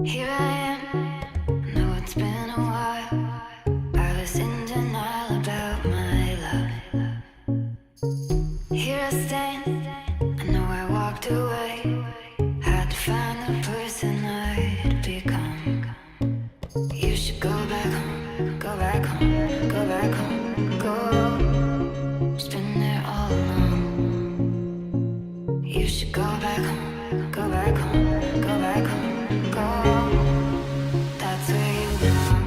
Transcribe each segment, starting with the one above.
Here I am, know it's been a while. I was in denial about my love. Here I stand, I know I walked away. Had to find the person I'd become. You should go back home, go back home, go back home, go. It's been there all along. You should go back home, go back home, go back home, go. That's where you belong.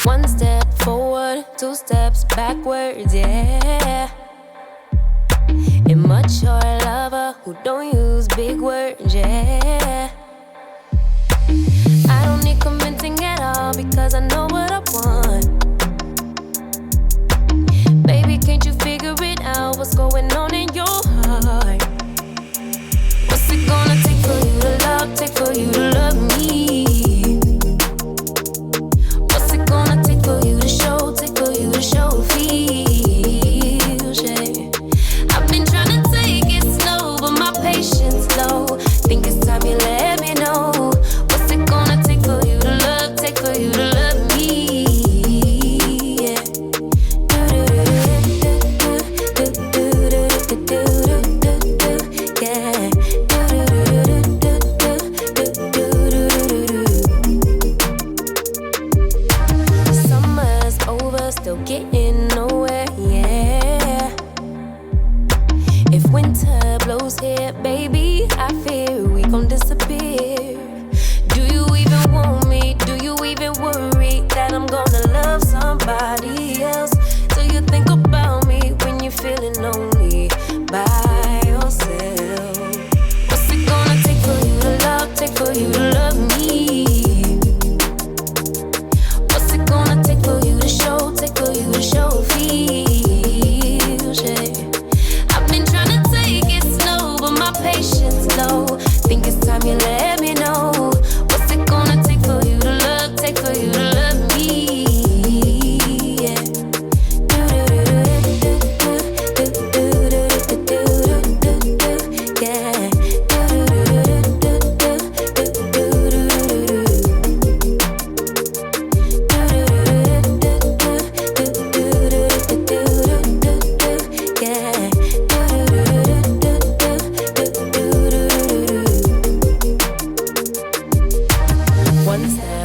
One step forward, two steps backwards, yeah. Immature lover who don't use big words, yeah. I don't need convincing at all because I know what I want. Baby, can't you figure it out? What's going on in your heart? What's it gonna take for you to love, take for you to love me? What's it gonna take for you to show, take for you to show feels, yeah. I've been trying to take it slow, but my patience low. Think it's time you let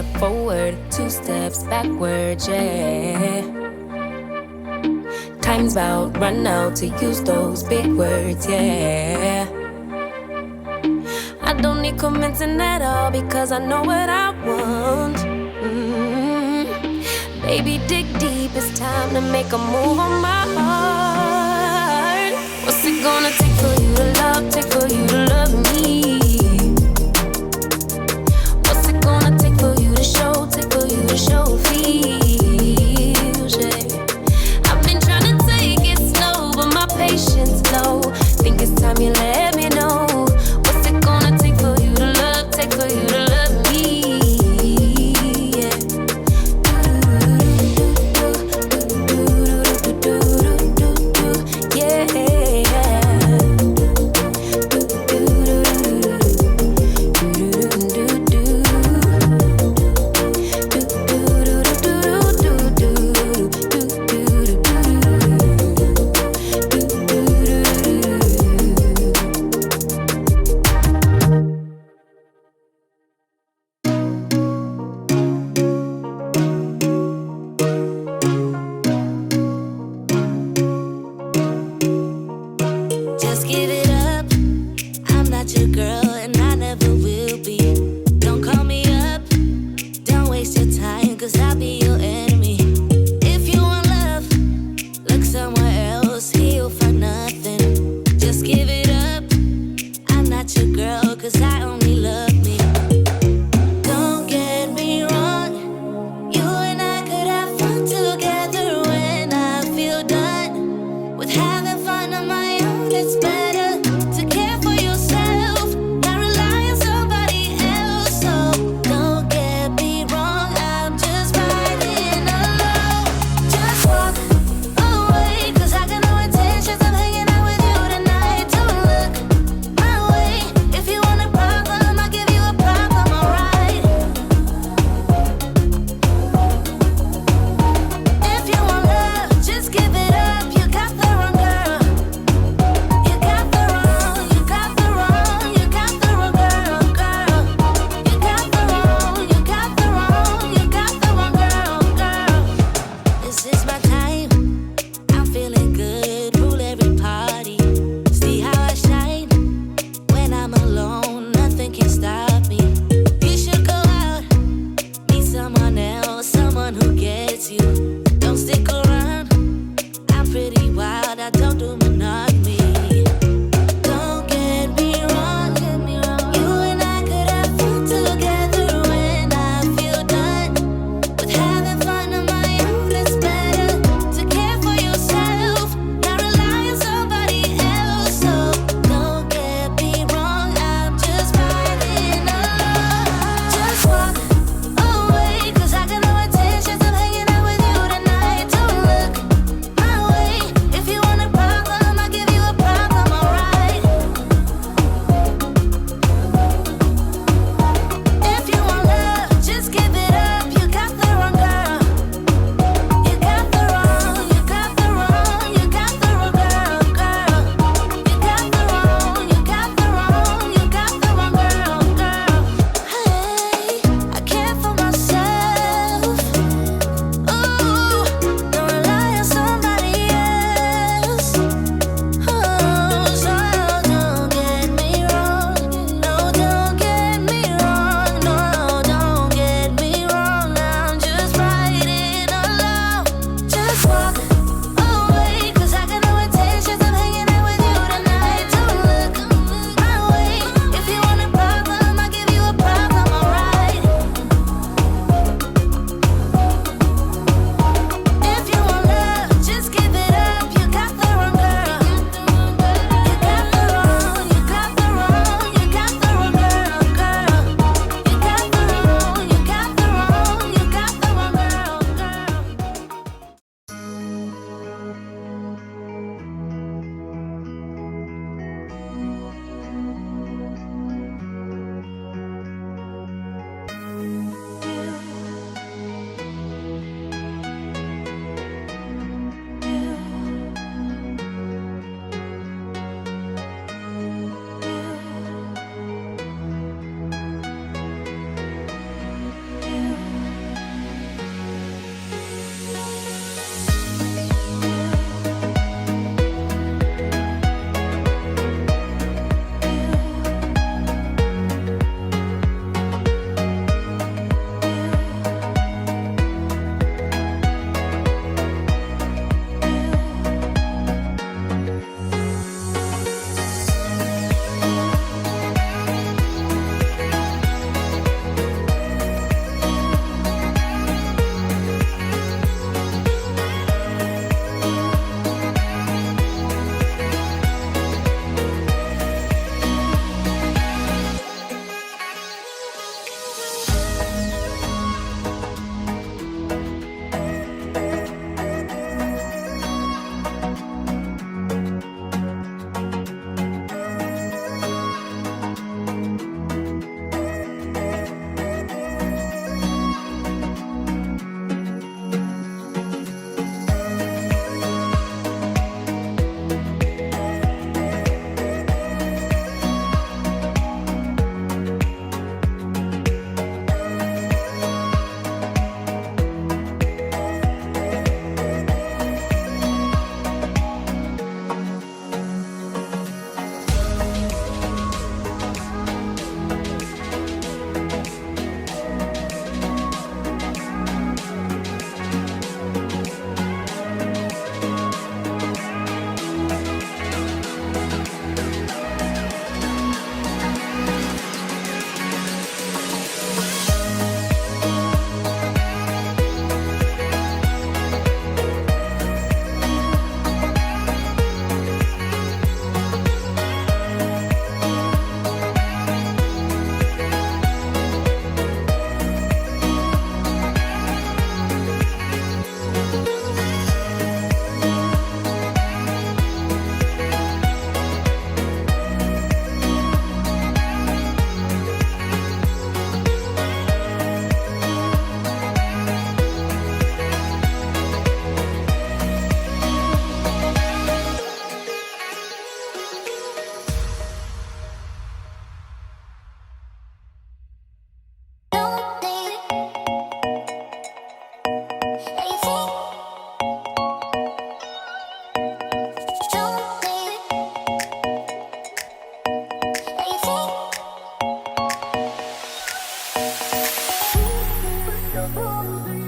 step forward, 2 steps backward, yeah. Time's about run out to use those big words, yeah. I don't need convincing at all because I know what I want. Baby, dig deep, it's time to make a move on my heart. What's it gonna take for you to love, take for you to love me? What's it gonna take for you to show, take for you to show feels, yeah. I've been trying to take it slow, but my patience low. Think it's time you let me know. What's it gonna take for you to love, take for you to love me? Yeah. Yeah. you.